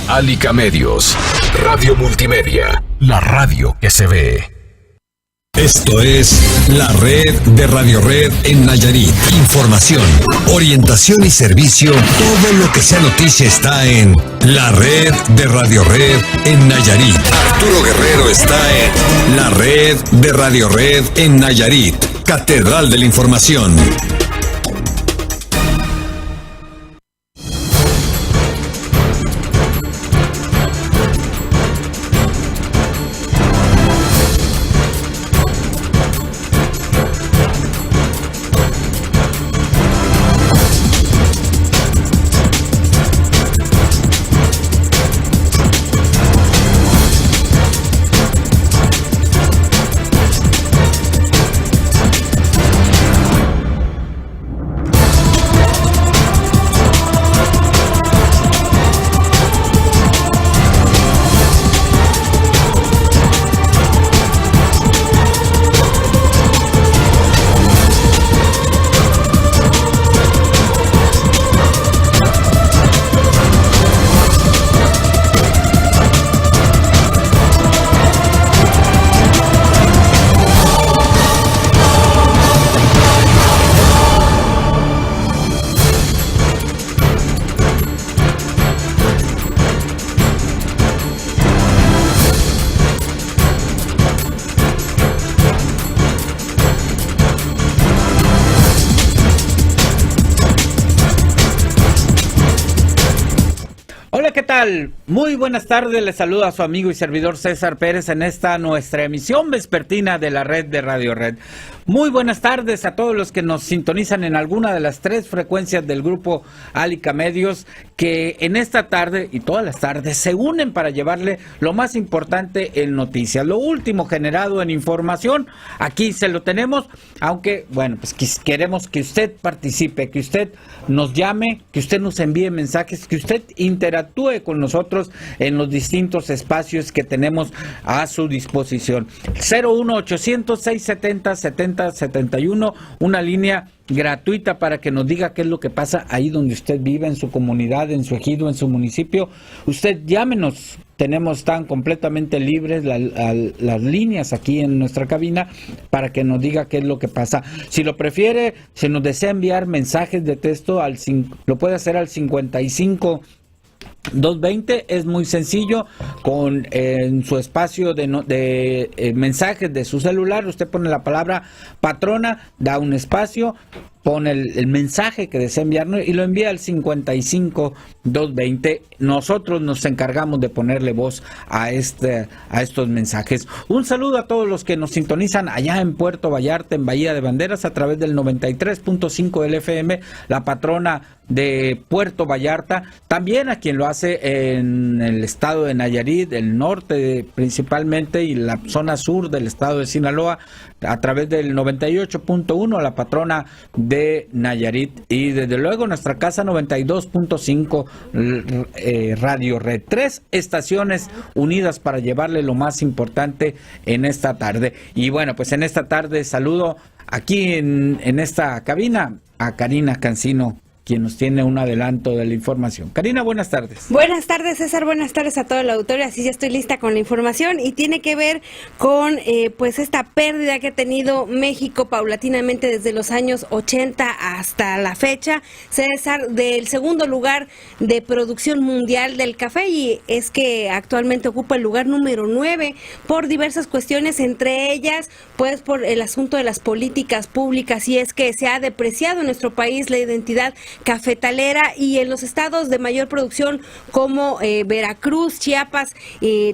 Alica Medios, Radio Multimedia, la radio que se ve. Esto es la red de Radio Red en Nayarit. Información, orientación y servicio. Todo lo que sea noticia está en la red de Radio Red en Nayarit. Arturo Guerrero está en la red de Radio Red en Nayarit. Catedral de la Información. Muy buenas tardes, les saluda a su amigo y servidor César Pérez en esta nuestra emisión vespertina de la red de Radio Red. Muy buenas tardes a todos los que nos sintonizan en alguna de las 3 frecuencias del grupo Alica Medios, que en esta tarde y todas las tardes se unen para llevarle lo más importante en noticias, lo último generado en información. Aquí se lo tenemos, aunque bueno, pues queremos que usted participe, que usted nos llame, que usted nos envíe mensajes, que usted interactúe con nosotros en los distintos espacios que tenemos a su disposición. 01800-670-7071, una línea gratuita para que nos diga qué es lo que pasa ahí donde usted vive, en su comunidad, en su ejido, en su municipio. Usted llámenos, están completamente libres las líneas aquí en nuestra cabina para que nos diga qué es lo que pasa. Si lo prefiere, si nos desea enviar mensajes de texto, lo puede hacer al 55-220, es muy sencillo, en su espacio de mensajes de su celular, usted pone la palabra patrona, da un espacio, pone el mensaje que desea enviarnos y lo envía al 55-220. Nosotros nos encargamos de ponerle voz a estos mensajes. Un saludo a todos los que nos sintonizan allá en Puerto Vallarta, en Bahía de Banderas, a través del 93.5 del FM, la patrona de Puerto Vallarta, también a quien lo hace en el estado de Nayarit, el norte principalmente, y la zona sur del estado de Sinaloa, a través del 98.1, la patrona de Nayarit, y desde luego nuestra casa 92.5 Radio Red. 3 estaciones unidas para llevarle lo más importante en esta tarde. Y bueno, pues en esta tarde saludo aquí en esta cabina a Karina Cancino, quien nos tiene un adelanto de la información. Karina, buenas tardes. Buenas tardes, César, buenas tardes a toda la auditoría. Así ya estoy lista con la información y tiene que ver con pues esta pérdida que ha tenido México paulatinamente desde los años 80 hasta la fecha, César, del segundo lugar de producción mundial del café, y es que actualmente ocupa el lugar número 9 por diversas cuestiones, entre ellas pues por el asunto de las políticas públicas, y es que se ha depreciado en nuestro país la identidad cafetalera, y en los estados de mayor producción como Veracruz, Chiapas,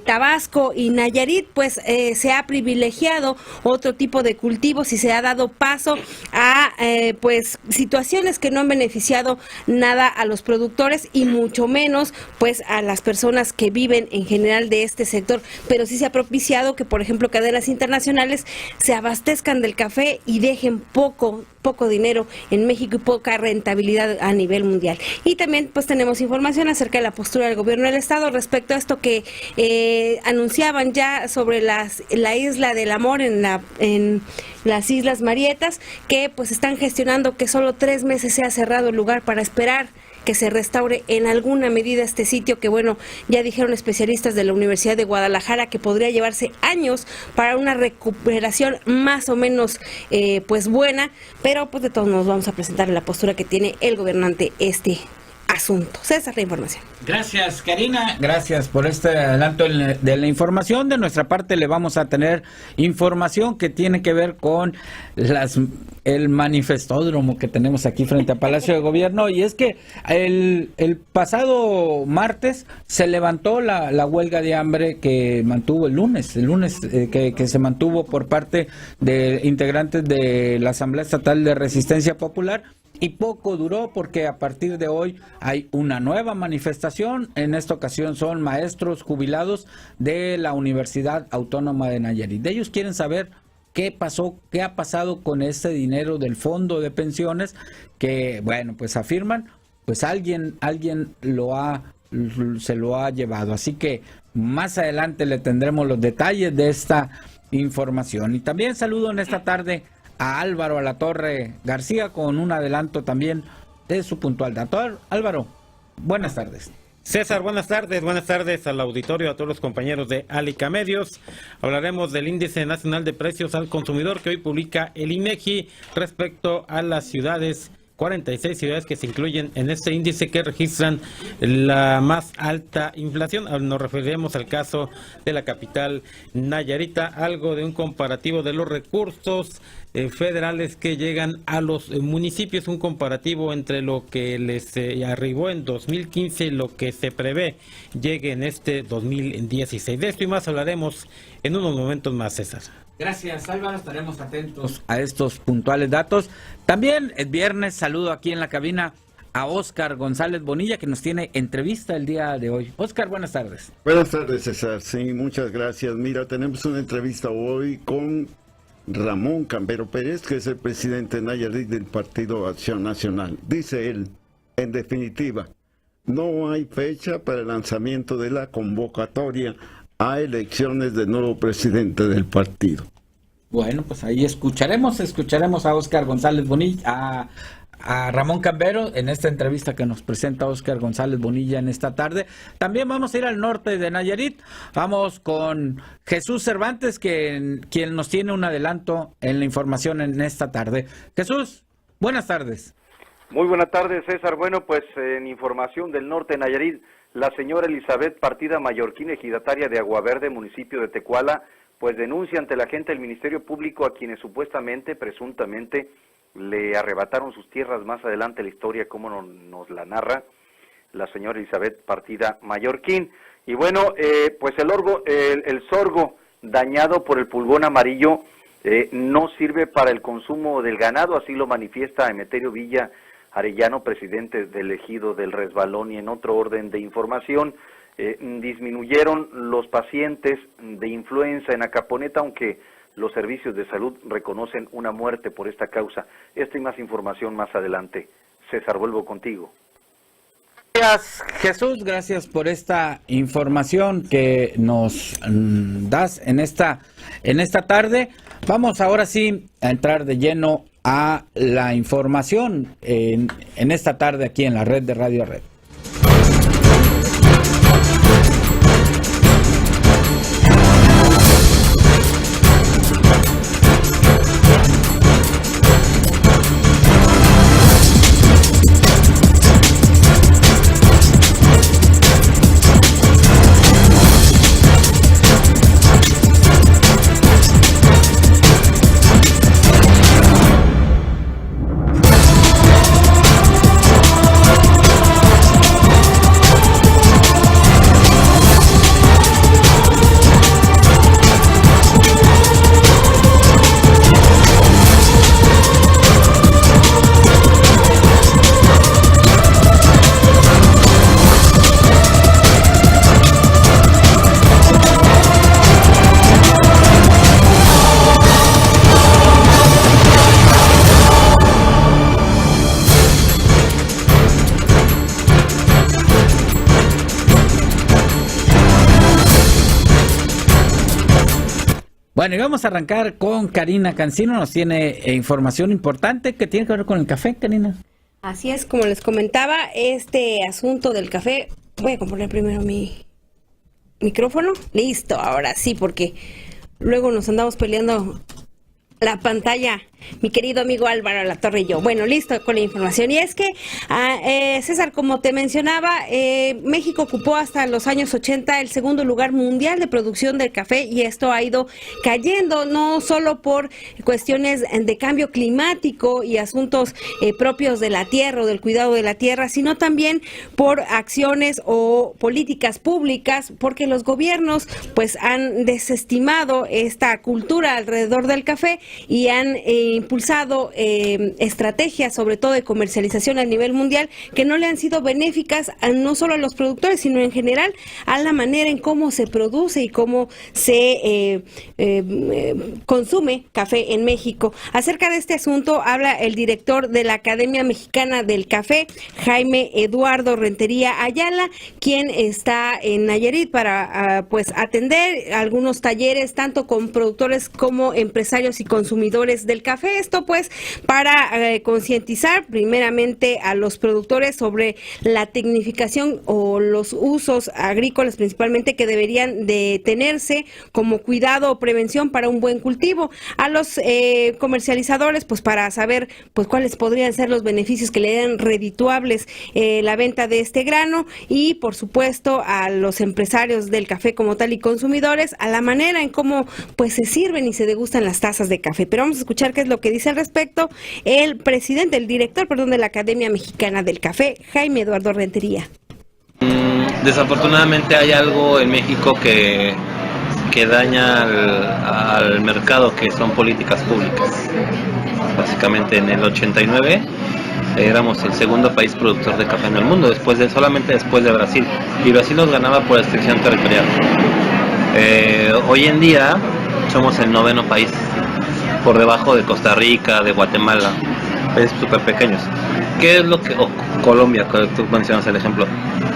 Tabasco y Nayarit, pues se ha privilegiado otro tipo de cultivos y se ha dado paso a pues situaciones que no han beneficiado nada a los productores y mucho menos pues a las personas que viven en general de este sector, pero sí se ha propiciado que, por ejemplo, cadenas internacionales se abastezcan del café y dejen poco dinero en México y poca rentabilidad a nivel mundial. Y también pues tenemos información acerca de la postura del gobierno del estado respecto a esto que anunciaban ya sobre la Isla del Amor en las Islas Marietas, que pues están gestionando que solo 3 meses sea cerrado el lugar para esperar que se restaure en alguna medida este sitio que, bueno, ya dijeron especialistas de la Universidad de Guadalajara que podría llevarse años para una recuperación más o menos pues buena, pero pues de todos modos vamos a presentar la postura que tiene el gobernante este asunto. César, la información. Gracias, Karina. Gracias por este adelanto de la información. De nuestra parte le vamos a tener información que tiene que ver con el manifestódromo que tenemos aquí frente al Palacio de Gobierno, y es que el pasado martes se levantó la huelga de hambre que mantuvo el lunes que se mantuvo por parte de integrantes de la Asamblea Estatal de Resistencia Popular. Y poco duró porque a partir de hoy hay una nueva manifestación. En esta ocasión son maestros jubilados de la Universidad Autónoma de Nayarit. Ellos quieren saber qué pasó, qué ha pasado con ese dinero del fondo de pensiones que, bueno, pues afirman, pues alguien se lo ha llevado. Así que más adelante le tendremos los detalles de esta información. Y también saludo en esta tarde a Álvaro Alatorre García con un adelanto también de su puntual dato. Álvaro, buenas tardes. César, buenas tardes al auditorio, a todos los compañeros de Alica Medios. Hablaremos del Índice Nacional de Precios al Consumidor que hoy publica el INEGI respecto a las ciudades, 46 ciudades que se incluyen en este índice que registran la más alta inflación. Nos referiremos al caso de la capital Nayarita, algo de un comparativo de los recursos federales que llegan a los municipios, un comparativo entre lo que les arribó en 2015 y lo que se prevé llegue en este 2016. De esto y más hablaremos en unos momentos más, César. Gracias, Álvaro, estaremos atentos a estos puntuales datos. También es viernes, saludo aquí en la cabina a Óscar González Bonilla, que nos tiene entrevista el día de hoy. Óscar, buenas tardes. Buenas tardes, César. Sí, muchas gracias. Mira, tenemos una entrevista hoy con Ramón Cambero Pérez, que es el presidente de Nayarit del Partido Acción Nacional. Dice él, en definitiva, no hay fecha para el lanzamiento de la convocatoria a elecciones de nuevo presidente del partido. Bueno, pues ahí escucharemos a Óscar González Bonilla, a Ramón Cambero en esta entrevista que nos presenta Óscar González Bonilla en esta tarde. También vamos a ir al norte de Nayarit, vamos con Jesús Cervantes, quien nos tiene un adelanto en la información en esta tarde. Jesús, buenas tardes. Muy buenas tardes, César. Bueno, pues en información del norte de Nayarit, la señora Elizabeth Partida Mallorquín, ejidataria de Aguaverde, municipio de Tecuala, pues denuncia ante la gente del Ministerio Público a quienes supuestamente, presuntamente, le arrebataron sus tierras. Más adelante la historia, como nos la narra la señora Elizabeth Partida Mallorquín. Y bueno, pues el sorgo dañado por el pulgón amarillo no sirve para el consumo del ganado, así lo manifiesta Emeterio Villa Arellano, presidente del ejido del Resbalón. Y en otro orden de información, disminuyeron los pacientes de influenza en Acaponeta, aunque los servicios de salud reconocen una muerte por esta causa. Esta y más información más adelante. César, vuelvo contigo. Gracias, Jesús, gracias por esta información que nos das en esta tarde. Vamos ahora sí a entrar de lleno a la información en esta tarde aquí en la red de Radio Red. Bueno, y vamos a arrancar con Karina Cancino, nos tiene información importante que tiene que ver con el café, Karina. Así es, como les comentaba, este asunto del café, voy a componer primero mi micrófono, listo, ahora sí, porque luego nos andamos peleando la pantalla, mi querido amigo Álvaro Latorre y yo. Bueno, listo con la información. Y es que, César, como te mencionaba, México ocupó hasta los años 80 el segundo lugar mundial de producción del café, y esto ha ido cayendo, no solo por cuestiones de cambio climático y asuntos propios de la tierra o del cuidado de la tierra, sino también por acciones o políticas públicas, porque los gobiernos pues han desestimado esta cultura alrededor del café y han impulsado estrategias, sobre todo de comercialización a nivel mundial, que no le han sido benéficas no solo a los productores, sino en general a la manera en cómo se produce y cómo se consume café en México. Acerca de este asunto habla el director de la Academia Mexicana del Café, Jaime Eduardo Rentería Ayala, quien está en Nayarit para pues atender algunos talleres tanto con productores como empresarios y consumidores del café. Esto pues para concientizar primeramente a los productores sobre la tecnificación o los usos agrícolas principalmente que deberían de tenerse como cuidado o prevención para un buen cultivo. A los comercializadores pues para saber pues cuáles podrían ser los beneficios que le den redituables la venta de este grano, y por supuesto a los empresarios del café como tal y consumidores a la manera en cómo pues se sirven y se degustan las tazas de café. Pero vamos a escuchar qué es lo que dice al respecto el director de la Academia Mexicana del Café, Jaime Eduardo Rentería. Desafortunadamente hay algo en México que daña al mercado, que son políticas públicas. Básicamente en el 89 éramos el segundo país productor de café en el mundo, solamente después de Brasil, y Brasil nos ganaba por restricción territorial. Hoy en día somos el 9º país, por debajo de Costa Rica, de Guatemala, países súper pequeños. ¿Qué es lo que, Colombia, que tú mencionas el ejemplo,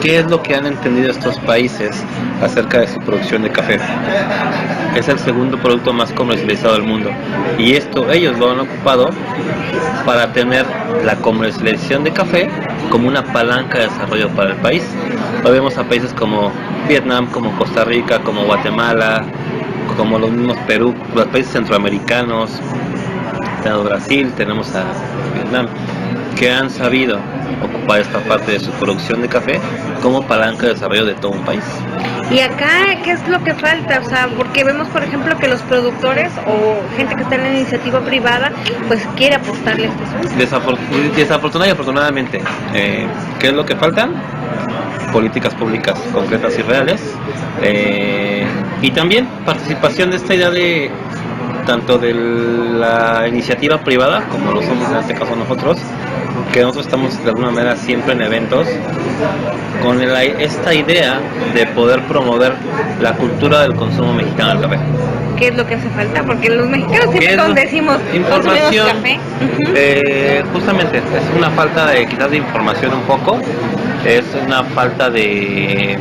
qué es lo que han entendido estos países acerca de su producción de café? Es el segundo producto más comercializado del mundo, y esto ellos lo han ocupado para tener la comercialización de café como una palanca de desarrollo para el país. Lo vemos a países como Vietnam, como Costa Rica, como Guatemala, como los mismos Perú, los países centroamericanos, tenemos Brasil, tenemos a Vietnam, que han sabido ocupar esta parte de su producción de café como palanca de desarrollo de todo un país. Y acá, ¿qué es lo que falta? O sea, porque vemos, por ejemplo, que los productores o gente que está en la iniciativa privada, pues quiere apostarle a este asunto. Desafortunadamente y afortunadamente, ¿qué es lo que faltan? Políticas públicas concretas y reales, y también participación de esta idea de tanto de la iniciativa privada como lo somos en este caso nosotros, que nosotros estamos de alguna manera siempre en eventos con esta idea de poder promover la cultura del consumo mexicano del café. ¿Qué es lo que hace falta? Porque los mexicanos siempre decimos información, café. Justamente es una falta de quizás de información un poco, es una falta de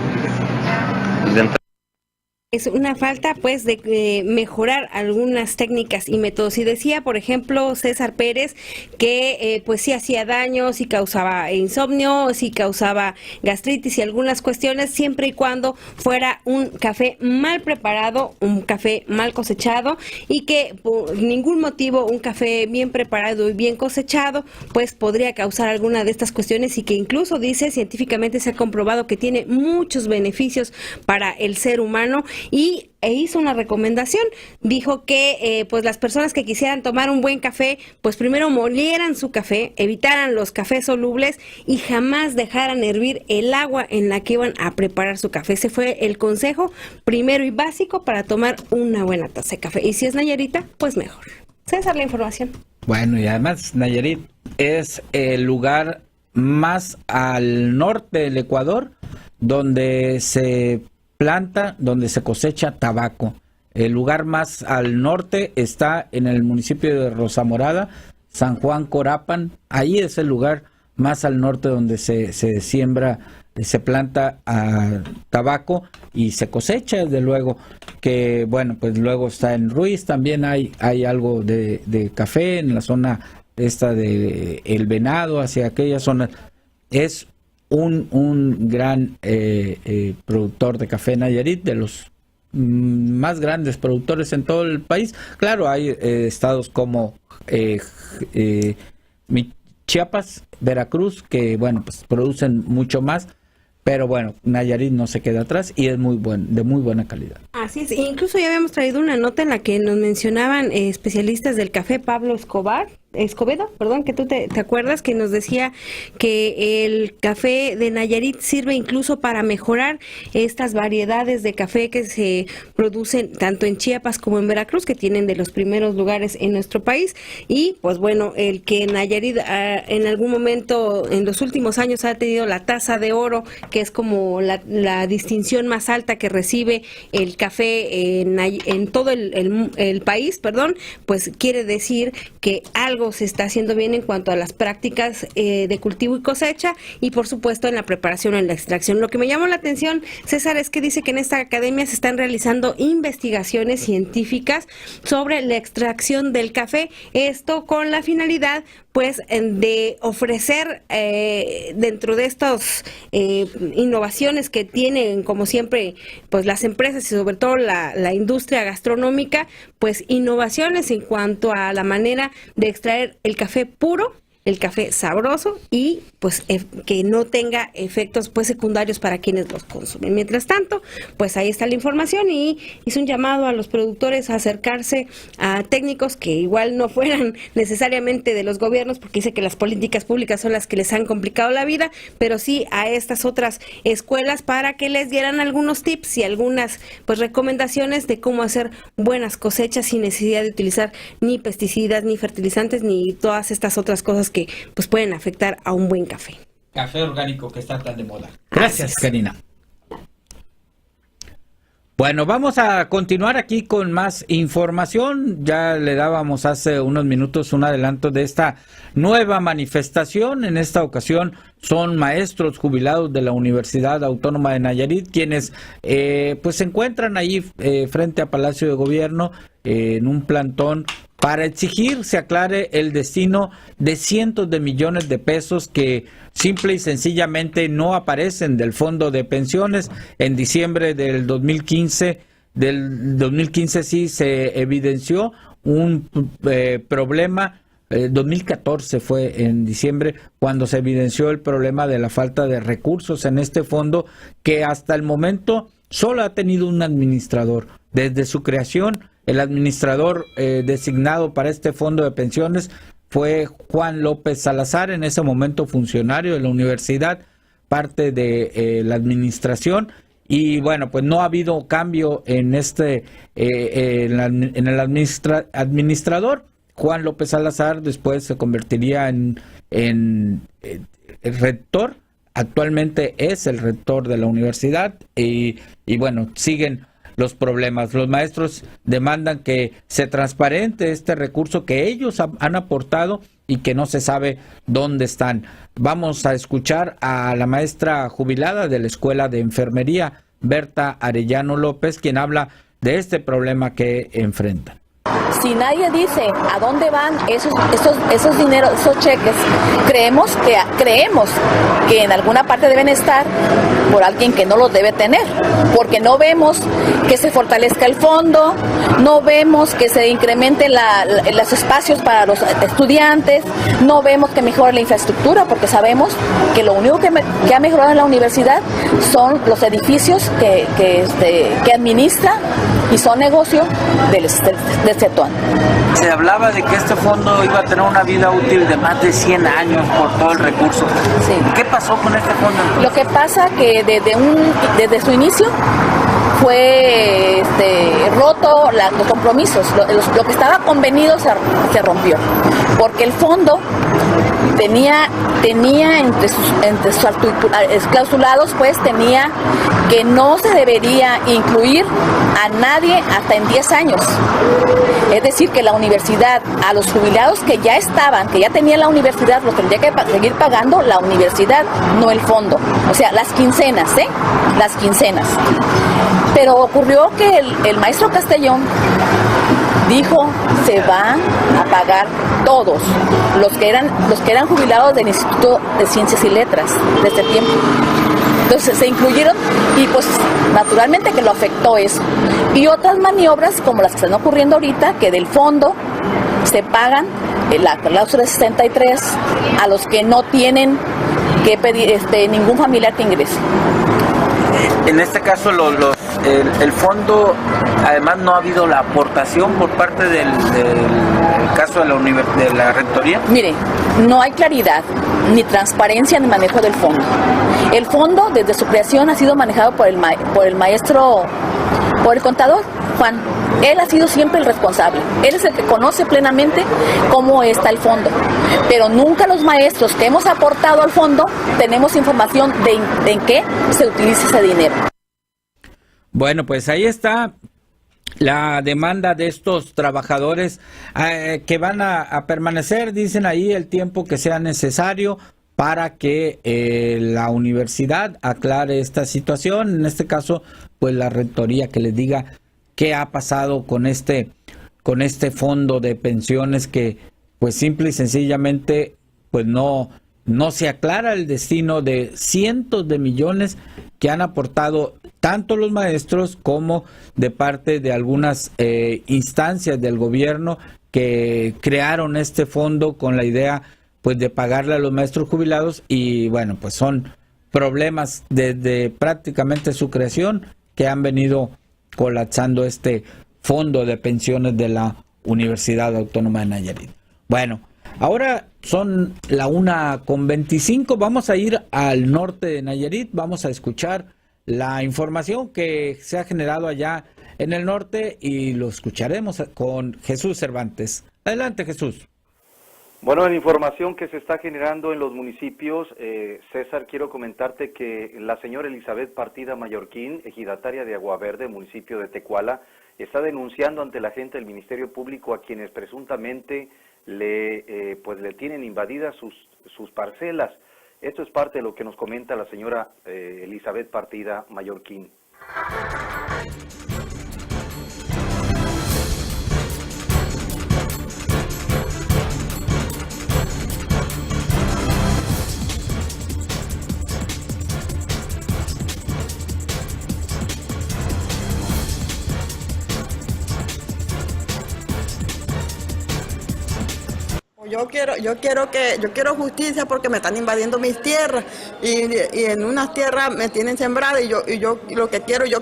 Es una falta, pues, de mejorar algunas técnicas y métodos. Y decía, por ejemplo, César Pérez, que pues sí hacía daño, sí causaba insomnio, sí causaba gastritis y algunas cuestiones, siempre y cuando fuera un café mal preparado, un café mal cosechado, y que por ningún motivo un café bien preparado y bien cosechado, pues podría causar alguna de estas cuestiones, y que incluso, dice, científicamente se ha comprobado que tiene muchos beneficios para el ser humano. E hizo una recomendación, dijo que pues las personas que quisieran tomar un buen café, pues primero molieran su café, evitaran los cafés solubles y jamás dejaran hervir el agua en la que iban a preparar su café. Ese fue el consejo primero y básico para tomar una buena taza de café. Y si es Nayarita, pues mejor. César, la información. Bueno, y además Nayarit es el lugar más al norte del Ecuador donde se planta, donde se cosecha tabaco. El lugar más al norte está en el municipio de Rosa Morada, San Juan Corapan. Ahí es el lugar más al norte donde se siembra, se planta tabaco y se cosecha, desde luego. Que bueno, pues luego está en Ruiz, también hay algo de café en la zona esta de El Venado, hacia aquella zona. Es un gran productor de café Nayarit, de los más grandes productores en todo el país. Claro, hay estados como Chiapas, Veracruz, que bueno, pues producen mucho más, pero bueno, Nayarit no se queda atrás y es de muy buena calidad. Así es, incluso ya habíamos traído una nota en la que nos mencionaban especialistas del café, Pablo Escobedo, que tú te acuerdas, que nos decía que el café de Nayarit sirve incluso para mejorar estas variedades de café que se producen tanto en Chiapas como en Veracruz, que tienen de los primeros lugares en nuestro país. Y pues bueno, el que Nayarit en algún momento en los últimos años ha tenido la taza de oro, que es como la distinción más alta que recibe el café en todo el país, pues quiere decir que algo se está haciendo bien en cuanto a las prácticas de cultivo y cosecha, y por supuesto en la preparación o en la extracción. Lo que me llamó la atención, César, es que dice que en esta academia se están realizando investigaciones científicas sobre la extracción del café, esto con la finalidad pues de ofrecer dentro de estas innovaciones que tienen como siempre pues las empresas y sobre todo la industria gastronómica, pues innovaciones en cuanto a la manera de extraer el café puro, el café sabroso y pues que no tenga efectos pues secundarios para quienes los consumen. Mientras tanto, pues ahí está la información, y hizo un llamado a los productores a acercarse a técnicos que igual no fueran necesariamente de los gobiernos, porque dice que las políticas públicas son las que les han complicado la vida, pero sí a estas otras escuelas para que les dieran algunos tips y algunas pues recomendaciones de cómo hacer buenas cosechas sin necesidad de utilizar ni pesticidas, ni fertilizantes, ni todas estas otras cosas que pues pueden afectar a un buen café. Café orgánico que está tan de moda. Gracias, Karina. Bueno, vamos a continuar aquí con más información. Ya le dábamos hace unos minutos un adelanto de esta nueva manifestación. En esta ocasión son maestros jubilados de la Universidad Autónoma de Nayarit quienes pues se encuentran ahí frente a Palacio de Gobierno en un plantón para exigir se aclare el destino de cientos de millones de pesos que simple y sencillamente no aparecen del Fondo de Pensiones. En diciembre del 2015 sí se evidenció un problema. 2014 fue en diciembre cuando se evidenció el problema de la falta de recursos en este fondo, que hasta el momento solo ha tenido un administrador. Desde su creación, el administrador designado para este fondo de pensiones fue Juan López Salazar, en ese momento funcionario de la universidad, parte de la administración. Y bueno, pues no ha habido cambio en en el administrador. Juan López Salazar después se convertiría en el rector. Actualmente es el rector de la universidad y bueno, siguen los problemas. Los maestros demandan que se transparente este recurso que ellos han aportado y que no se sabe dónde están. Vamos a escuchar a la maestra jubilada de la Escuela de Enfermería, Berta Arellano López, quien habla de este problema que enfrentan. Si nadie dice a dónde van esos dineros, esos cheques, creemos que en alguna parte deben estar por alguien que no los debe tener, porque no vemos que se fortalezca el fondo, no vemos que se incrementen los espacios para los estudiantes, no vemos que mejore la infraestructura, porque sabemos que lo único que ha mejorado en la universidad son los edificios que administra y son negocio del sector. Se hablaba de que este fondo iba a tener una vida útil de más de 100 años por todo el recurso. Sí. ¿Qué pasó con este fondo? Lo que pasa que desde su inicio fue roto los compromisos. Lo que estaba convenido se rompió, porque el fondo tenía entre sus clausulados, pues tenía que no se debería incluir a nadie hasta en 10 años. Es decir, que la universidad, a los jubilados que ya tenían la universidad, los tendría que seguir pagando la universidad, no el fondo. O sea, las quincenas. Pero ocurrió que el maestro Castellón dijo se van a pagar todos los que eran jubilados del Instituto de Ciencias y Letras de este tiempo. Entonces se incluyeron y pues naturalmente que lo afectó eso. Y otras maniobras como las que están ocurriendo ahorita, que del fondo se pagan la cláusula 63 a los que no tienen que pedir ningún familiar que ingrese. En este caso, el fondo, además no ha habido la aportación por parte del caso de la rectoría. Mire, no hay claridad ni transparencia en el manejo del fondo. El fondo, desde su creación, ha sido manejado por el contador, Juan. Él ha sido siempre el responsable. Él es el que conoce plenamente cómo está el fondo. Pero nunca los maestros que hemos aportado al fondo tenemos información de en qué se utiliza ese dinero. Bueno, pues ahí está la demanda de estos trabajadores que van a permanecer, dicen ahí, el tiempo que sea necesario para que la universidad aclare esta situación. En este caso, pues la rectoría que les diga qué ha pasado con este fondo de pensiones que pues simple y sencillamente pues no se aclara el destino de cientos de millones que han aportado tanto los maestros como de parte de algunas instancias del gobierno que crearon este fondo con la idea pues de pagarle a los maestros jubilados. Y bueno, pues son problemas desde prácticamente su creación que han venido colapsando este fondo de pensiones de la Universidad Autónoma de Nayarit. Bueno, ahora son la 1:25, vamos a ir al norte de Nayarit, vamos a escuchar la información que se ha generado allá en el norte y lo escucharemos con Jesús Cervantes. Adelante, Jesús. Bueno, en la información que se está generando en los municipios, César, quiero comentarte que la señora Elizabeth Partida Mallorquín, ejidataria de Agua Verde, municipio de Tecuala, está denunciando ante la gente del Ministerio Público a quienes presuntamente le tienen invadidas sus parcelas. Esto es parte de lo que nos comenta la señora Elizabeth Partida Mallorquín. Yo quiero justicia porque me están invadiendo mis tierras y en unas tierras me tienen sembrada y yo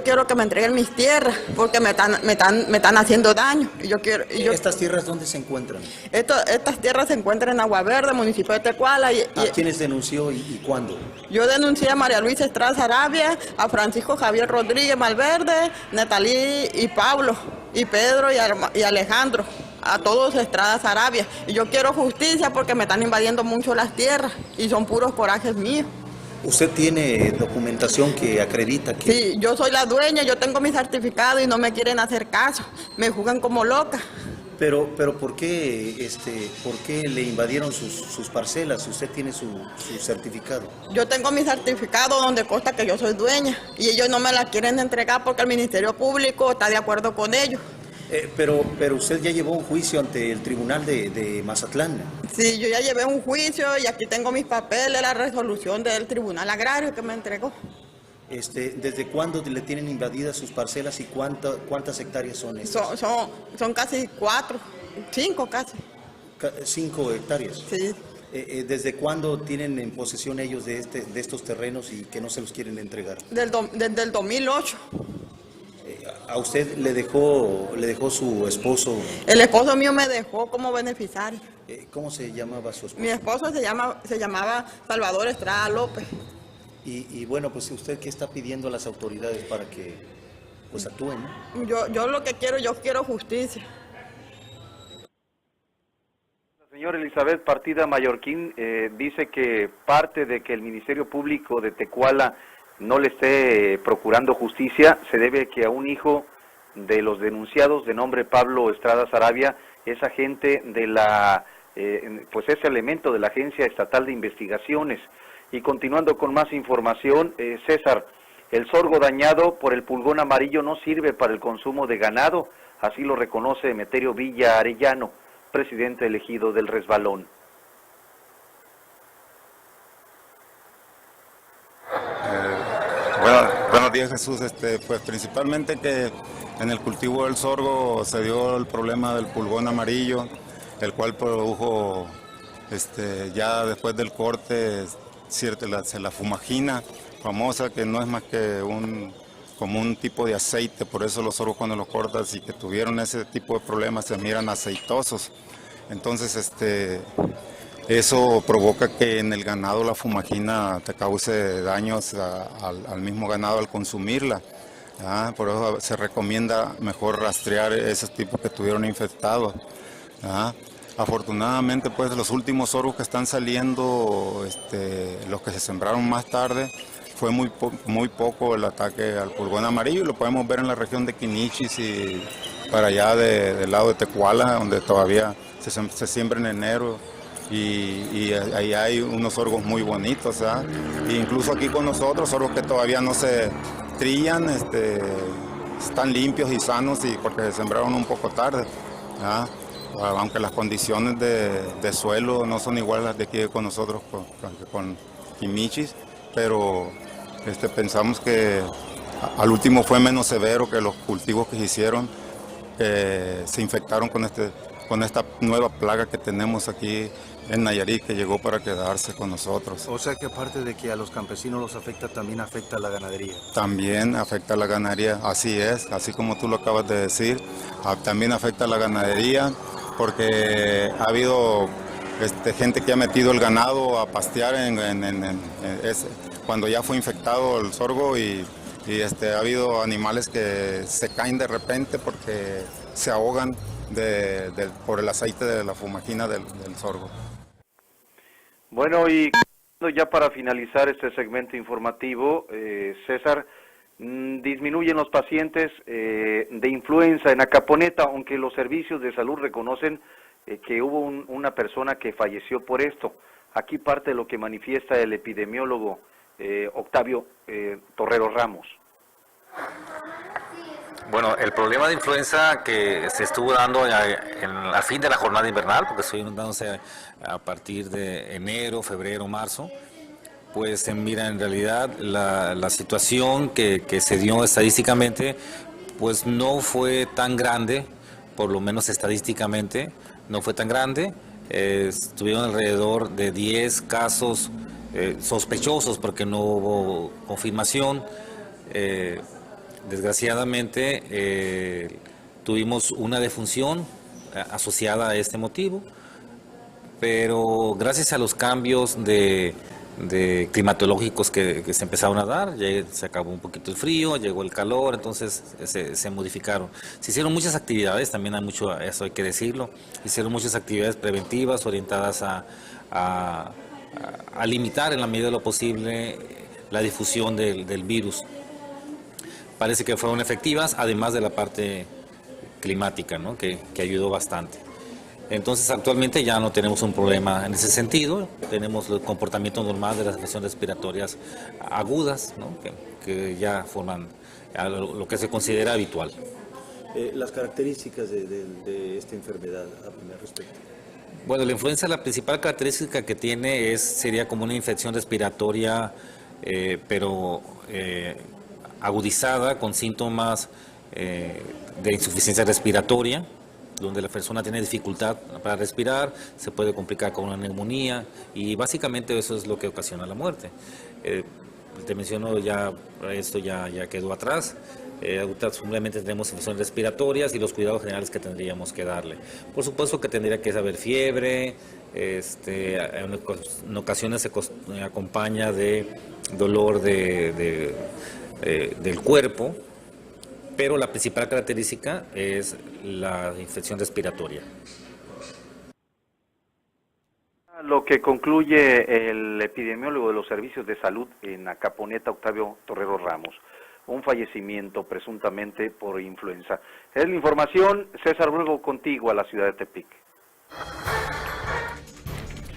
quiero que me entreguen mis tierras porque me están haciendo daño. ¿Estas tierras dónde se encuentran? Estas tierras se encuentran en Agua Verde, municipio de Tecuala. ¿A quiénes denunció y cuándo? Yo denuncié a María Luisa Estrada Sarabia, a Francisco Javier Rodríguez Malverde, Natalí y Pablo, y Pedro y Alejandro. A todos Estrada Sarabia. Y yo quiero justicia porque me están invadiendo mucho las tierras y son puros corajes míos. ¿Usted tiene documentación que acredita que...? Sí, yo soy la dueña, yo tengo mi certificado y no me quieren hacer caso. Me juzgan como loca. Pero ¿por qué le invadieron sus parcelas? ¿Usted tiene su certificado? Yo tengo mi certificado donde consta que yo soy dueña y ellos no me la quieren entregar porque el Ministerio Público está de acuerdo con ellos. Pero usted ya llevó un juicio ante el tribunal de Mazatlán. Sí, yo ya llevé un juicio y aquí tengo mis papeles, la resolución del tribunal agrario que me entregó. ¿Desde cuándo le tienen invadidas sus parcelas y cuántas hectáreas son estas? Son casi 5 casi. 5 hectáreas. Sí. ¿Desde cuándo tienen en posesión ellos de estos terrenos y que no se los quieren entregar? Desde el 2008. ¿A usted le dejó su esposo? El esposo mío me dejó como beneficiario. ¿Cómo se llamaba su esposo? Mi esposo se llamaba Salvador Estrada López. Y bueno, pues usted qué está pidiendo a las autoridades para que pues actúen, ¿no? Yo lo que quiero justicia. La señora Elizabeth Partida Mallorquín dice que parte de que el Ministerio Público de Tecuala no le esté procurando justicia se debe que a un hijo de los denunciados de nombre Pablo Estrada Sarabia es agente de es elemento de la Agencia Estatal de Investigaciones. Y continuando con más información, César, El sorgo dañado por el pulgón amarillo no sirve para el consumo de ganado, así lo reconoce Emeterio Villa Arellano, presidente elegido del Resbalón. Buenos días, Jesús. Pues principalmente que en el cultivo del sorgo se dio el problema del pulgón amarillo, el cual produjo ya después del corte la fumagina famosa, que no es más que como un tipo de aceite. Por eso los sorgos, cuando los cortas y que tuvieron ese tipo de problemas, se miran aceitosos. Entonces eso provoca que en el ganado la fumagina te cause daños al mismo ganado al consumirla. Por eso se recomienda mejor rastrear esos tipos que estuvieron infectados. Afortunadamente, pues los últimos sorgos que están saliendo, los que se sembraron más tarde, fue muy poco el ataque al pulgón amarillo, y lo podemos ver en la región de Quinichis y para allá del lado de Tecuala, donde todavía se siembra en enero, y ahí hay unos sorgos muy bonitos, e incluso aquí con nosotros, sorgos que todavía no se trillan, están limpios y sanos, y porque se sembraron un poco tarde, aunque las condiciones de suelo no son iguales a las de aquí con nosotros, con Quimichis, pero pensamos que al último fue menos severo que los cultivos que se hicieron, que se infectaron con esta nueva plaga que tenemos aquí en Nayarit, que llegó para quedarse con nosotros. O sea que aparte de que a los campesinos los afecta, también afecta a la ganadería. También afecta a la ganadería, así es, así como tú lo acabas de decir, también afecta a la ganadería, porque ha habido gente que ha metido el ganado a pastear cuando ya fue infectado el sorgo, y ha habido animales que se caen de repente porque se ahogan por el aceite de la fumagina del sorgo. Bueno, y ya para finalizar este segmento informativo, César, disminuyen los pacientes de influenza en Acaponeta, aunque los servicios de salud reconocen que hubo una persona que falleció por esto. Aquí parte de lo que manifiesta el epidemiólogo Octavio Torrero Ramos. Bueno, el problema de influenza que se estuvo dando al fin de la jornada invernal, porque estuvieron dándose a partir de enero, febrero, marzo, pues mira, en realidad la situación que se dio estadísticamente, pues no fue tan grande, por lo menos estadísticamente, no fue tan grande. Estuvieron alrededor de 10 casos sospechosos porque no hubo confirmación. Desgraciadamente tuvimos una defunción asociada a este motivo, pero gracias a los cambios de climatológicos que se empezaron a dar, ya se acabó un poquito el frío, llegó el calor, entonces se modificaron. Se hicieron muchas actividades, también hay mucho, eso hay que decirlo, hicieron muchas actividades preventivas orientadas a limitar en la medida de lo posible la difusión del virus. Parece que fueron efectivas, además de la parte climática, ¿no? que ayudó bastante. Entonces, actualmente ya no tenemos un problema en ese sentido, tenemos el comportamiento normal de las afecciones respiratorias agudas, ¿no? que ya forman lo que se considera habitual. Las características de esta enfermedad al respecto. Bueno, la influenza, la principal característica que tiene sería como una infección respiratoria, pero agudizada, con síntomas de insuficiencia respiratoria, donde la persona tiene dificultad para respirar, se puede complicar con una neumonía, y básicamente eso es lo que ocasiona la muerte. Te menciono, esto ya quedó atrás. Simplemente tenemos infecciones respiratorias y los cuidados generales que tendríamos que darle. Por supuesto que tendría que haber fiebre, en ocasiones se acompaña de dolor del cuerpo, pero la principal característica es la infección respiratoria. Lo que concluye el epidemiólogo de los servicios de salud en Acaponeta, Octavio Torrero Ramos, un fallecimiento presuntamente por influenza. Es la información. César, luego contigo a la ciudad de Tepic.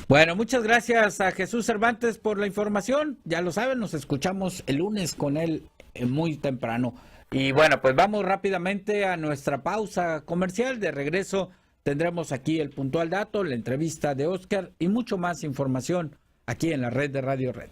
Bueno, muchas gracias a Jesús Cervantes por la información. Ya lo saben, nos escuchamos el lunes con él muy temprano. Y bueno, pues vamos rápidamente a nuestra pausa comercial. De regreso tendremos aquí el puntual dato, la entrevista de Oscar y mucho más información aquí en la red de Radio Red.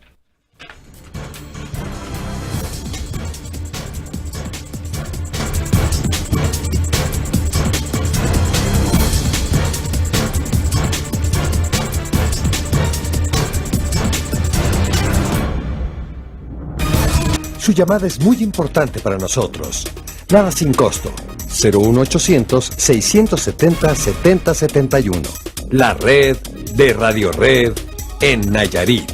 Su llamada es muy importante para nosotros. Nada sin costo. 01800-670-7071. La red de Radio Red en Nayarit.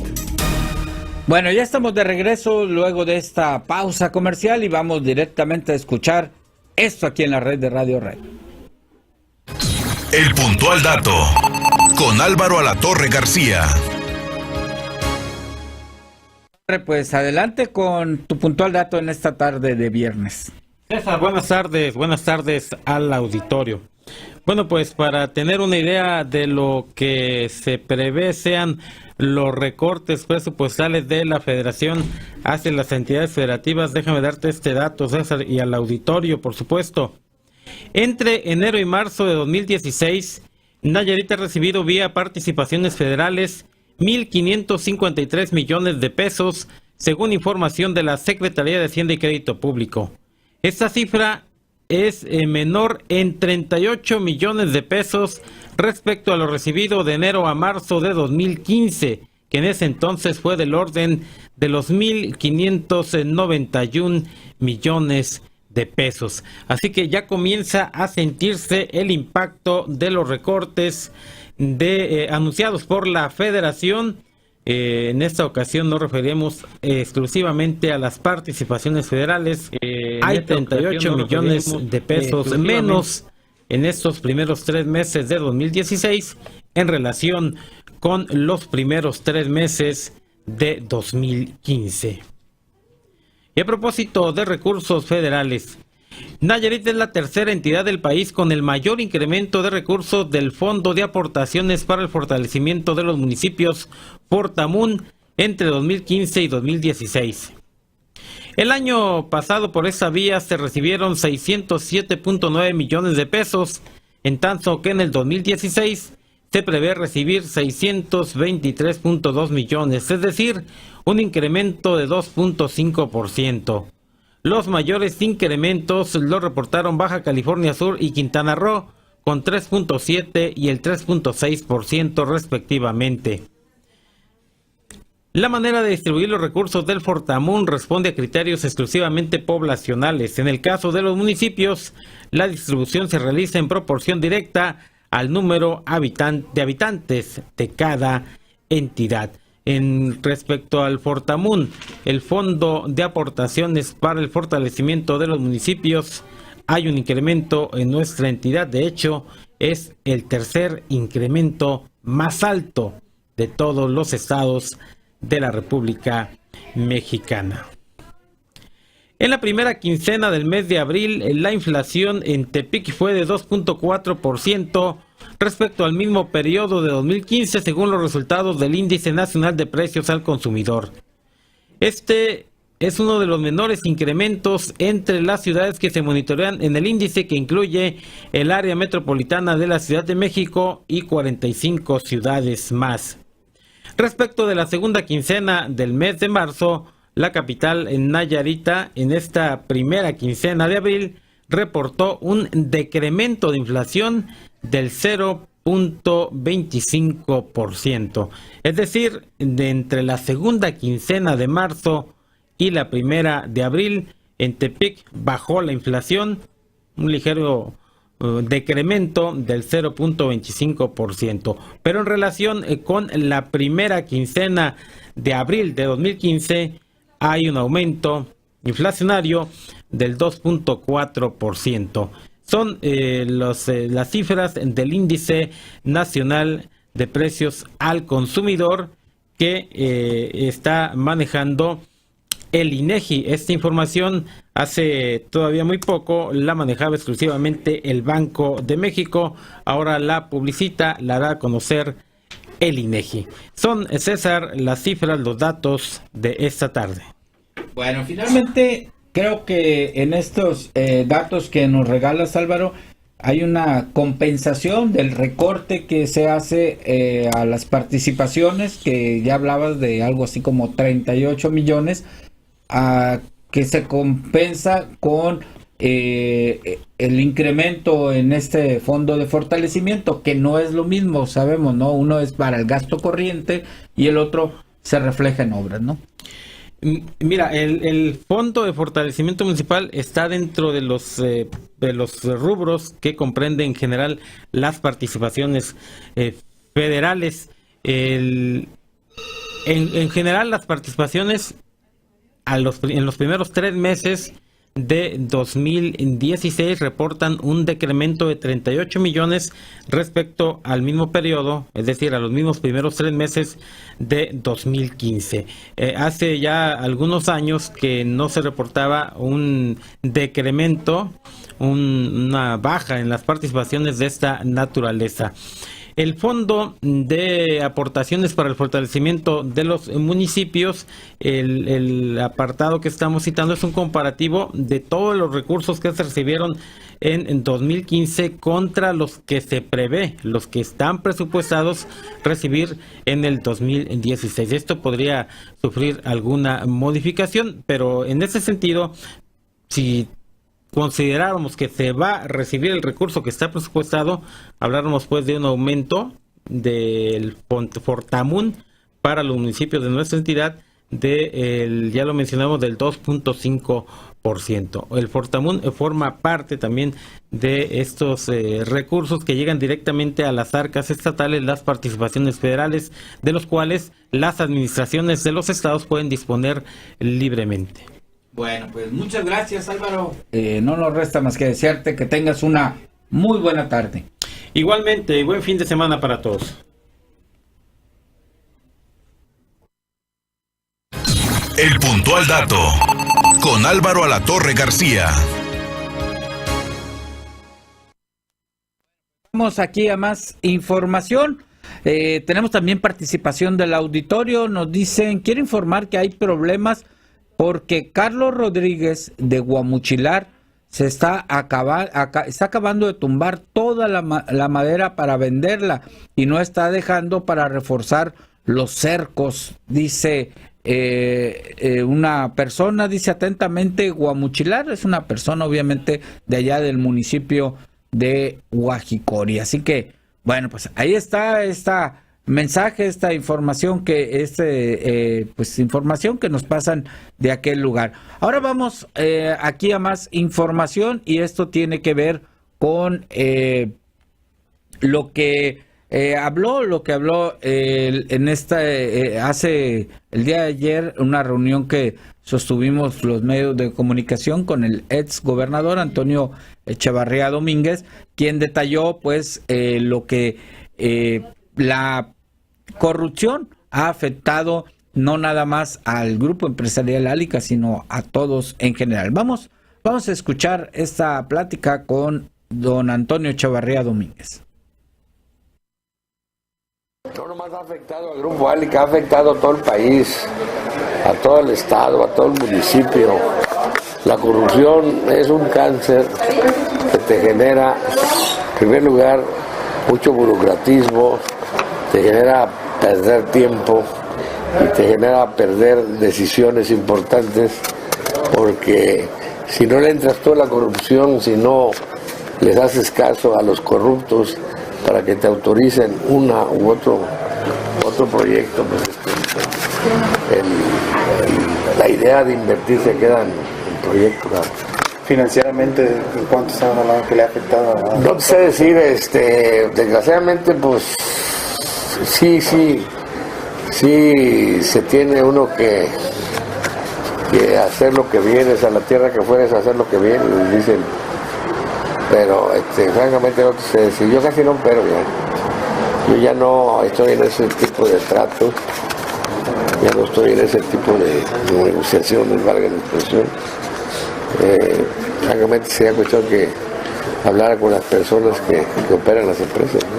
Bueno, ya estamos de regreso luego de esta pausa comercial y vamos directamente a escuchar esto aquí en la red de Radio Red. El puntual dato con Álvaro Alatorre García. Pues adelante con tu puntual dato en esta tarde de viernes. César, buenas tardes al auditorio. Bueno, pues para tener una idea de lo que se prevé sean los recortes presupuestales de la Federación hacia las entidades federativas, déjame darte este dato, César, y al auditorio, por supuesto. Entre enero y marzo de 2016, Nayarit ha recibido vía participaciones federales 1.553 millones de pesos, según información de la Secretaría de Hacienda y Crédito Público. Esta cifra es menor en 38 millones de pesos respecto a lo recibido de enero a marzo de 2015, que en ese entonces fue del orden de los 1.591 millones de pesos. Así que ya comienza a sentirse el impacto de los recortes anunciados por la Federación. En esta ocasión nos referimos exclusivamente a las participaciones federales. Hay 38 millones de pesos menos en estos primeros 3 meses de 2016 en relación con los primeros 3 meses de 2015. Y a propósito de recursos federales, Nayarit es la tercera entidad del país con el mayor incremento de recursos del Fondo de Aportaciones para el Fortalecimiento de los Municipios Fortamun entre 2015 y 2016. El año pasado por esa vía se recibieron 607.9 millones de pesos, en tanto que en el 2016 se prevé recibir 623.2 millones, es decir, un incremento de 2.5%. Los mayores incrementos los reportaron Baja California Sur y Quintana Roo, con 3.7 y el 3.6% respectivamente. La manera de distribuir los recursos del Fortamun responde a criterios exclusivamente poblacionales. En el caso de los municipios, la distribución se realiza en proporción directa al número de habitantes de cada entidad. En respecto al Fortamun, el Fondo de Aportaciones para el Fortalecimiento de los Municipios, hay un incremento en nuestra entidad. De hecho, es el tercer incremento más alto de todos los estados de la República Mexicana. En la primera quincena del mes de abril, la inflación en Tepic fue de 2.4% respecto al mismo periodo de 2015, según los resultados del Índice Nacional de Precios al Consumidor. Este es uno de los menores incrementos entre las ciudades que se monitorean en el índice, que incluye el área metropolitana de la Ciudad de México y 45 ciudades más. Respecto de la segunda quincena del mes de marzo, la capital Nayarita en esta primera quincena de abril reportó un decremento de inflación del 0.25%. Es decir, de entre la segunda quincena de marzo y la primera de abril, en Tepic bajó la inflación, un ligero decremento del 0.25%. Pero en relación con la primera quincena de abril de 2015, hay un aumento inflacionario del 2.4%. Son las cifras del Índice Nacional de Precios al Consumidor que está manejando el INEGI. Esta información hace todavía muy poco la manejaba exclusivamente el Banco de México. Ahora la publicita, la da a conocer el INEGI. Son, César, las cifras, los datos de esta tarde. Bueno, finalmente creo que en estos datos que nos regalas, Álvaro, hay una compensación del recorte que se hace a las participaciones, que ya hablabas de algo así como 38 millones, que se compensa con el incremento en este fondo de fortalecimiento, que no es lo mismo, sabemos, ¿no? Uno es para el gasto corriente y el otro se refleja en obras, ¿no? Mira, el fondo de fortalecimiento municipal está dentro de los rubros que comprende en general las participaciones federales. En general, las participaciones en los primeros 3 meses de 2016 reportan un decremento de 38 millones respecto al mismo periodo, es decir, a los mismos primeros 3 meses de 2015. Hace ya algunos años que no se reportaba un decremento, una baja en las participaciones de esta naturaleza. El Fondo de Aportaciones para el Fortalecimiento de los Municipios, el apartado que estamos citando es un comparativo de todos los recursos que se recibieron en 2015 contra los que se prevé, los que están presupuestados recibir en el 2016. Esto podría sufrir alguna modificación, pero en ese sentido, si consideráramos que se va a recibir el recurso que está presupuestado, habláramos pues de un aumento del Fortamun para los municipios de nuestra entidad ya lo mencionamos, del 2.5%. El Fortamun forma parte también de estos recursos que llegan directamente a las arcas estatales, las participaciones federales, de los cuales las administraciones de los estados pueden disponer libremente. Bueno, pues muchas gracias, Álvaro. No nos resta más que desearte que tengas una muy buena tarde. Igualmente, buen fin de semana para todos. El puntual dato con Álvaro Alatorre García. Vamos aquí a más información. Tenemos también participación del auditorio. Nos dicen, quiero informar que hay problemas porque Carlos Rodríguez de Guamuchilar se está acabando de tumbar toda la madera para venderla y no está dejando para reforzar los cercos, dice una persona, dice atentamente Guamuchilar, es una persona obviamente de allá del municipio de Guajicori. Así que, bueno, pues ahí está esta mensaje, esta información información que nos pasan de aquel lugar. Ahora vamos aquí a más información y esto tiene que ver con lo que habló en hace el día de ayer, una reunión que sostuvimos los medios de comunicación con el ex gobernador Antonio Echevarría Domínguez, quien detalló pues lo que la corrupción ha afectado no nada más al grupo empresarial Alica, sino a todos en general. Vamos a escuchar esta plática con don Antonio Echevarría Domínguez. No nomás ha afectado al grupo Alica, ha afectado a todo el país, a todo el estado, a todo el municipio. La corrupción es un cáncer que te genera, en primer lugar, mucho burocratismo, te genera perder tiempo y te genera perder decisiones importantes, porque si no le entras tú a la corrupción, si no les haces caso a los corruptos para que te autoricen una u otro proyecto, pues la idea de invertir se queda en proyectos. Financieramente, ¿en cuánto estamos hablando que le ha afectado? No sé decir, desgraciadamente, pues sí se tiene uno que hacer lo que vienes, a la tierra que fueres a hacer lo que vienes, dicen. Pero francamente no sé decir, yo casi no opero ya. Yo ya no estoy en ese tipo de trato, ya no estoy en ese tipo de negociaciones, valga la expresión. Francamente sería cuestión que hablara con las personas que operan las empresas, ¿no?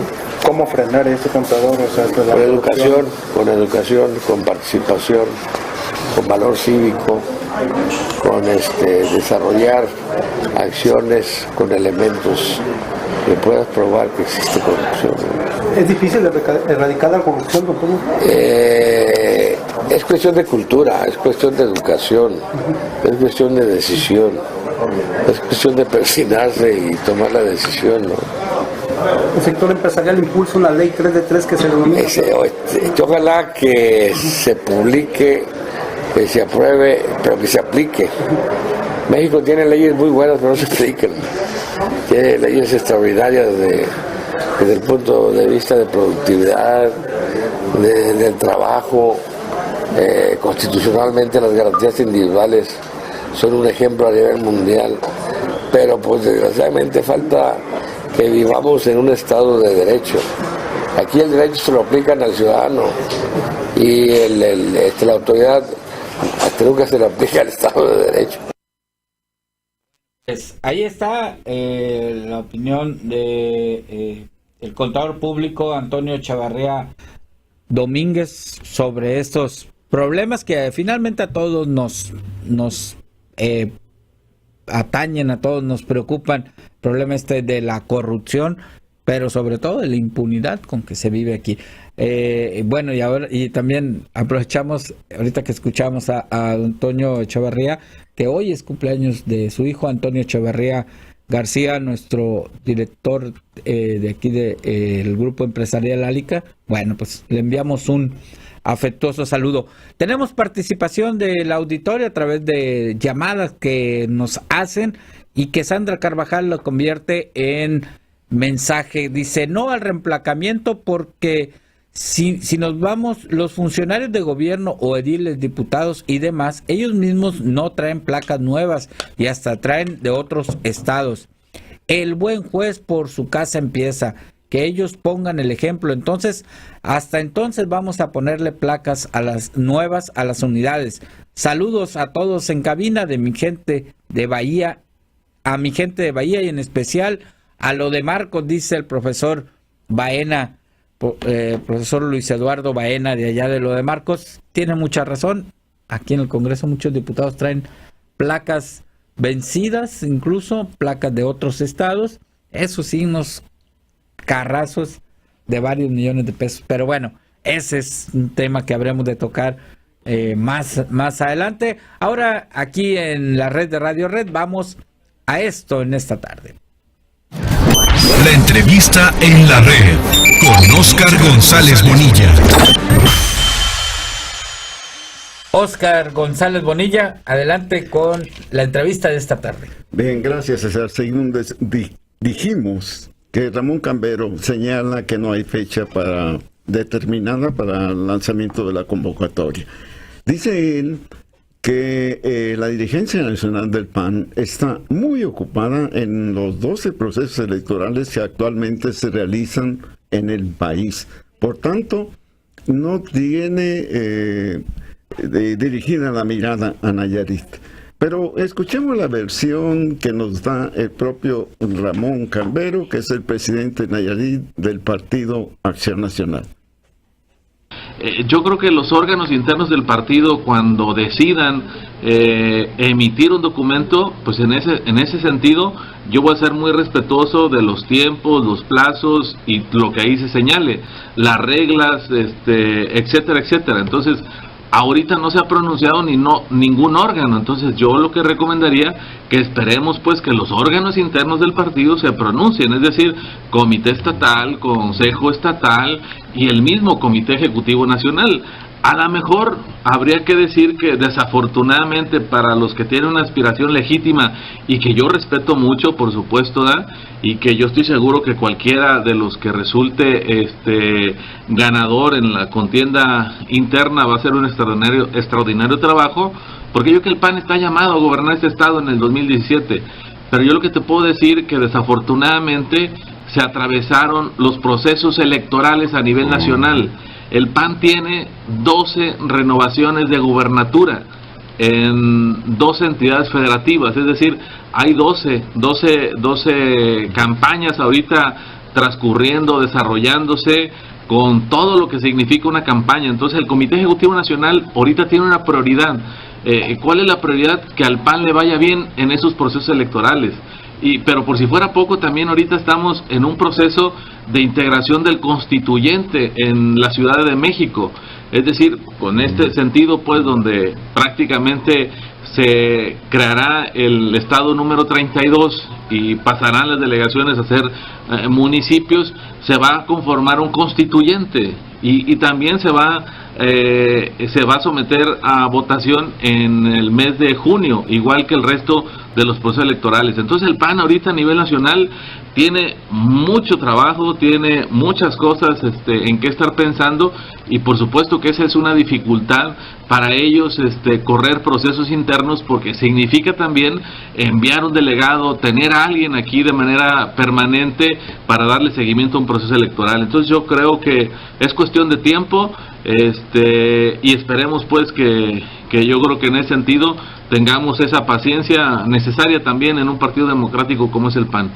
¿Cómo frenar este contador? O sea, con educación, con participación, con valor cívico, desarrollar acciones con elementos que puedas probar que existe corrupción. ¿Es difícil erradicar la corrupción, don Toño? Es cuestión de cultura, es cuestión de educación, es cuestión de decisión, es cuestión de persignarse y tomar la decisión, ¿no? El sector empresarial impulsa una ley 3 de 3 que se denomina. Ojalá que se publique, que se apruebe, pero que se aplique. México tiene leyes muy buenas, pero no se aplican. Tiene leyes extraordinarias desde el punto de vista de productividad, del trabajo. Constitucionalmente las garantías individuales son un ejemplo a nivel mundial, pero pues desgraciadamente falta que vivamos en un estado de derecho. Aquí el derecho se lo aplican al ciudadano y la autoridad hasta nunca se lo aplica al estado de derecho. Pues ahí está la opinión de el contador público Antonio Echevarría Domínguez sobre estos problemas que finalmente a todos nos atañen, a todos nos preocupan. El problema de la corrupción, pero sobre todo de la impunidad con que se vive aquí. Bueno, y también aprovechamos, ahorita que escuchamos a Antonio Echevarría, que hoy es cumpleaños de su hijo Antonio Echevarría García, nuestro director de aquí del Grupo Empresarial Álica. Bueno, pues le enviamos un afectuoso saludo. Tenemos participación del auditorio a través de llamadas que nos hacen y que Sandra Carvajal lo convierte en mensaje. Dice, no al reemplacamiento porque si nos vamos, los funcionarios de gobierno o ediles, diputados y demás, ellos mismos no traen placas nuevas y hasta traen de otros estados. El buen juez por su casa empieza. Que ellos pongan el ejemplo. Entonces, hasta entonces vamos a ponerle placas a las nuevas, a las unidades. Saludos a todos en cabina de mi gente de Bahía, a mi gente de Bahía y en especial a lo de Marcos, dice el profesor Baena, profesor Luis Eduardo Baena de allá de lo de Marcos. Tiene mucha razón. Aquí en el Congreso muchos diputados traen placas vencidas, incluso placas de otros estados. Eso sí, unos carrazos de varios millones de pesos, pero bueno, ese es un tema que habremos de tocar más adelante. Ahora aquí en la red de Radio Red vamos a esto en esta tarde. La entrevista en la red con Óscar González Bonilla. Óscar González Bonilla, adelante con la entrevista de esta tarde. Bien, gracias, César. Según dijimos que Ramón Cambero señala que no hay fecha determinada para el lanzamiento de la convocatoria. Dice él que la dirigencia nacional del PAN está muy ocupada en los 12 procesos electorales que actualmente se realizan en el país. Por tanto, no tiene dirigida la mirada a Nayarit. Pero escuchemos la versión que nos da el propio Ramón Cambero, que es el presidente de Nayarit del Partido Acción Nacional. Yo creo que los órganos internos del partido, cuando decidan emitir un documento, pues en ese sentido yo voy a ser muy respetuoso de los tiempos, los plazos y lo que ahí se señale, las reglas, etcétera, etcétera. Entonces, ahorita no se ha pronunciado ningún órgano, entonces yo lo que recomendaría que esperemos pues que los órganos internos del partido se pronuncien, es decir, comité estatal, consejo estatal y el mismo comité ejecutivo nacional. A lo mejor habría que decir que desafortunadamente para los que tienen una aspiración legítima y que yo respeto mucho, por supuesto, y que yo estoy seguro que cualquiera de los que resulte ganador en la contienda interna va a hacer un extraordinario trabajo, porque yo creo que el PAN está llamado a gobernar este estado en el 2017, pero yo lo que te puedo decir que desafortunadamente se atravesaron los procesos electorales a nivel nacional. El PAN tiene 12 renovaciones de gubernatura en 12 entidades federativas, es decir, hay 12 campañas ahorita transcurriendo, desarrollándose con todo lo que significa una campaña. Entonces el Comité Ejecutivo Nacional ahorita tiene una prioridad ¿cuál es la prioridad? Que al PAN le vaya bien en esos procesos electorales. Pero por si fuera poco, también ahorita estamos en un proceso de integración del constituyente en la Ciudad de México. Es decir, con este sentido, pues, donde prácticamente se creará el estado número 32 y pasarán las delegaciones a ser municipios, se va a conformar un constituyente y también se va a someter a votación en el mes de junio, igual que el resto de los procesos electorales. Entonces el PAN ahorita a nivel nacional tiene mucho trabajo, tiene muchas cosas en que estar pensando, y por supuesto que esa es una dificultad para ellos, correr procesos internos, porque significa también enviar un delegado, tener a alguien aquí de manera permanente para darle seguimiento a un proceso electoral. Entonces yo creo que es cuestión de tiempo, y esperemos pues que yo creo que en ese sentido tengamos esa paciencia necesaria también en un partido democrático como es el PAN.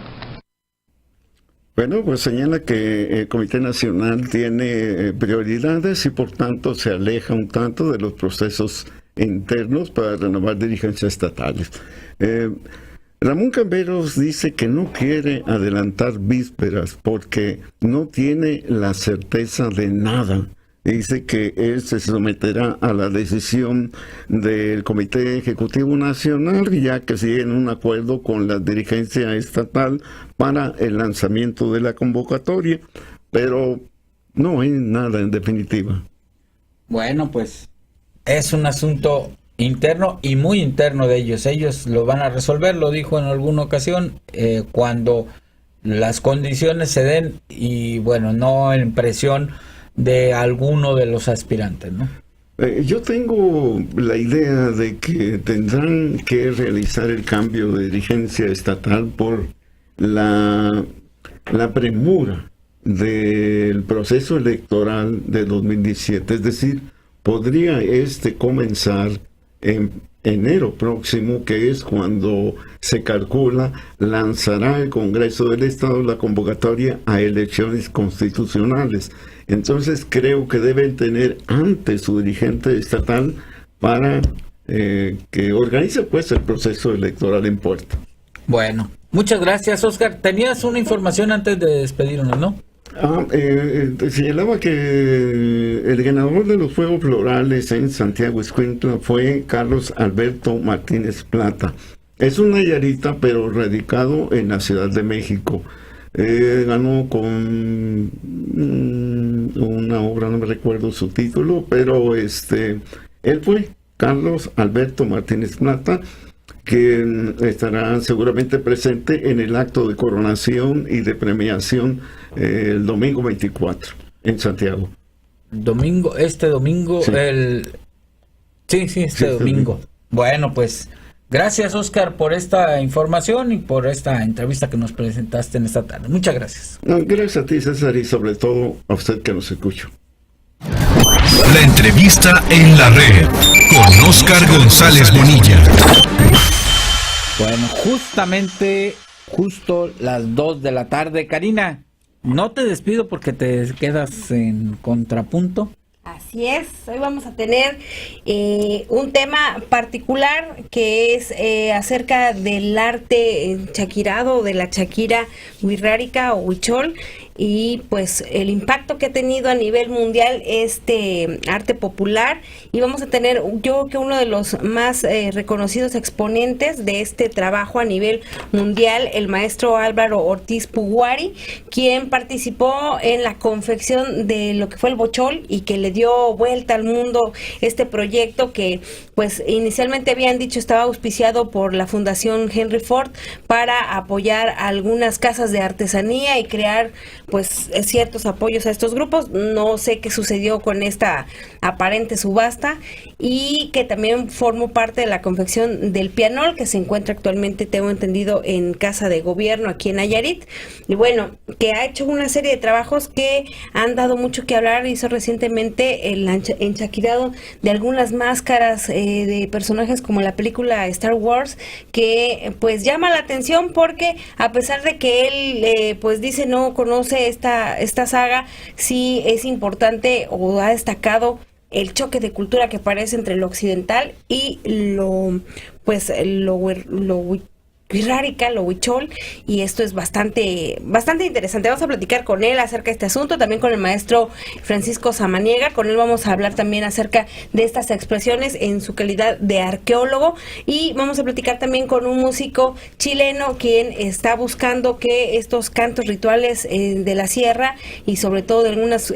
Bueno, pues señala que el Comité Nacional tiene prioridades y por tanto se aleja un tanto de los procesos internos para renovar dirigencias estatales. Ramón Camberos dice que no quiere adelantar vísperas porque no tiene la certeza de nada. Dice que él se someterá a la decisión del Comité Ejecutivo Nacional, ya que sigue en un acuerdo con la dirigencia estatal para el lanzamiento de la convocatoria, pero no hay nada en definitiva. Bueno, pues es un asunto interno y muy interno de ellos. Ellos lo van a resolver, lo dijo en alguna ocasión, cuando las condiciones se den y bueno, no en presión de alguno de los aspirantes, ¿no? Yo tengo la idea de que tendrán que realizar el cambio de dirigencia estatal por la premura del proceso electoral de 2017. Es decir, podría comenzar en enero próximo, que es cuando se calcula lanzará el Congreso del Estado la convocatoria a elecciones constitucionales. Entonces creo que deben tener antes su dirigente estatal para que organice pues el proceso electoral en puerta. Bueno, muchas gracias, Oscar. Tenías una información antes de despedirnos, ¿no? Señalaba que el ganador de los Juegos Florales en Santiago Escuintla fue Carlos Alberto Martínez Plata. Es un nayarita, pero radicado en la Ciudad de México. Ganó con una obra, no me recuerdo su título, pero él fue Carlos Alberto Martínez Plata, que estará seguramente presente en el acto de coronación y de premiación el domingo 24 en Santiago. Este domingo, sí. Este domingo. Bueno, pues gracias, Oscar, por esta información y por esta entrevista que nos presentaste en esta tarde. Muchas gracias. Gracias a ti, César, y sobre todo a usted que nos escucha. La entrevista en la red con Oscar González Bonilla. Bueno, justo las 2 de la tarde. Karina, no te despido porque te quedas en contrapunto. Así es, hoy vamos a tener un tema particular que es acerca del arte chaquirado, de la chaquira wixárika o huichol, y pues el impacto que ha tenido a nivel mundial este arte popular, y vamos a tener yo creo que uno de los más reconocidos exponentes de este trabajo a nivel mundial, el maestro Álvaro Ortiz Puguari, quien participó en la confección de lo que fue el bochol y que le dio vuelta al mundo este proyecto que pues inicialmente habían dicho estaba auspiciado por la Fundación Henry Ford para apoyar a algunas casas de artesanía y crear pues ciertos apoyos a estos grupos. No sé qué sucedió con esta aparente subasta, y que también formó parte de la confección del pianol que se encuentra actualmente, tengo entendido, en Casa de Gobierno aquí en Nayarit. Y bueno, que ha hecho una serie de trabajos que han dado mucho que hablar. Hizo recientemente el enchaquirado de algunas máscaras de personajes como la película Star Wars, que pues llama la atención porque a pesar de que él pues dice no conoce esta saga, sí es importante o ha destacado el choque de cultura que parece entre lo occidental y lo wixárika, lo huichol, y esto es bastante interesante. Vamos a platicar con él acerca de este asunto, también con el maestro Francisco Samaniega. Con él vamos a hablar también acerca de estas expresiones en su calidad de arqueólogo, y vamos a platicar también con un músico chileno quien está buscando que estos cantos rituales de la sierra y sobre todo de algunas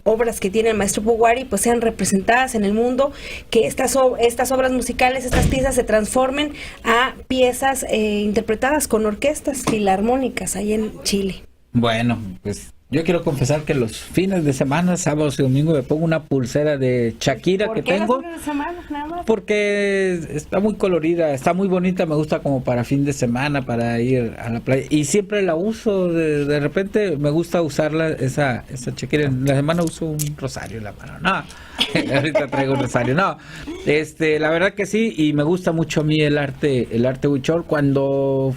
obras que tiene el maestro Puguari pues sean representadas en el mundo, que estas obras musicales, estas piezas se transformen a piezas interpretadas con orquestas filarmónicas ahí en Chile. Bueno, pues yo quiero confesar que los fines de semana, sábados y domingo, me pongo una pulsera de Shakira que tengo. ¿Por qué los fines de semana, nada más? Porque está muy colorida, está muy bonita, me gusta como para fin de semana, para ir a la playa. Y siempre la uso, de repente me gusta usarla, esa Shakira. En la semana uso un rosario en la mano. No, ahorita traigo un rosario. No, la verdad que sí, y me gusta mucho a mí el arte huichol. Cuando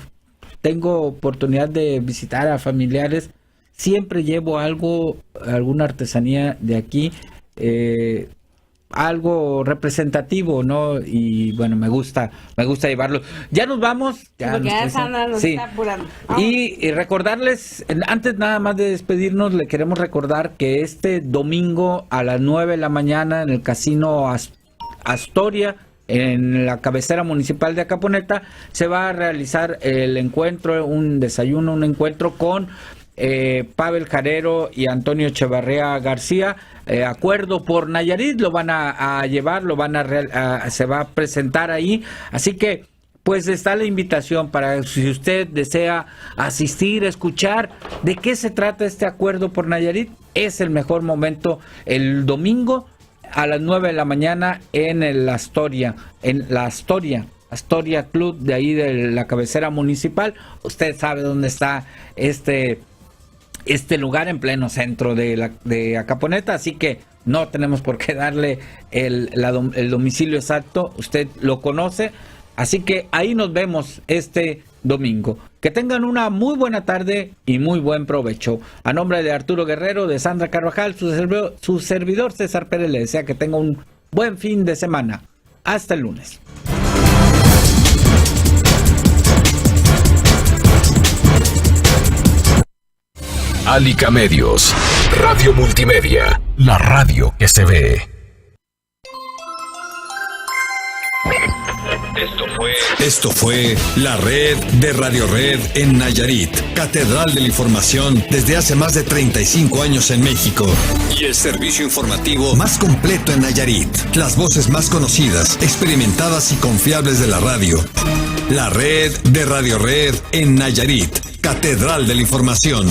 tengo oportunidad de visitar a familiares, siempre llevo alguna artesanía de aquí, algo representativo, ¿no? Y bueno, me gusta llevarlo. Ya nos vamos. Porque ya Sandra nos está apurando. Y recordarles, antes nada más de despedirnos, le queremos recordar que este domingo a las 9 de la mañana en el Casino Astoria, en la cabecera municipal de Acaponeta, se va a realizar el encuentro, un encuentro con Pavel Jarero y Antonio Echevarría García. Acuerdo por Nayarit, lo van a llevar, se va a presentar ahí, así que pues está la invitación para si usted desea asistir, escuchar de qué se trata este Acuerdo por Nayarit. Es el mejor momento el domingo a las 9 de la mañana en la Astoria Club de ahí de la cabecera municipal. Usted sabe dónde está este lugar, en pleno centro de Acaponeta, así que no tenemos por qué darle el domicilio exacto, usted lo conoce, así que ahí nos vemos este domingo. Que tengan una muy buena tarde y muy buen provecho. A nombre de Arturo Guerrero, de Sandra Carvajal, su servidor César Pérez le desea que tenga un buen fin de semana. Hasta el lunes. Alica Medios, Radio Multimedia, la radio que se ve. Esto fue la red de Radio Red en Nayarit, catedral de la información desde hace más de 35 años en México. Y el servicio informativo más completo en Nayarit. Las voces más conocidas, experimentadas y confiables de la radio. La red de Radio Red en Nayarit, catedral de la información.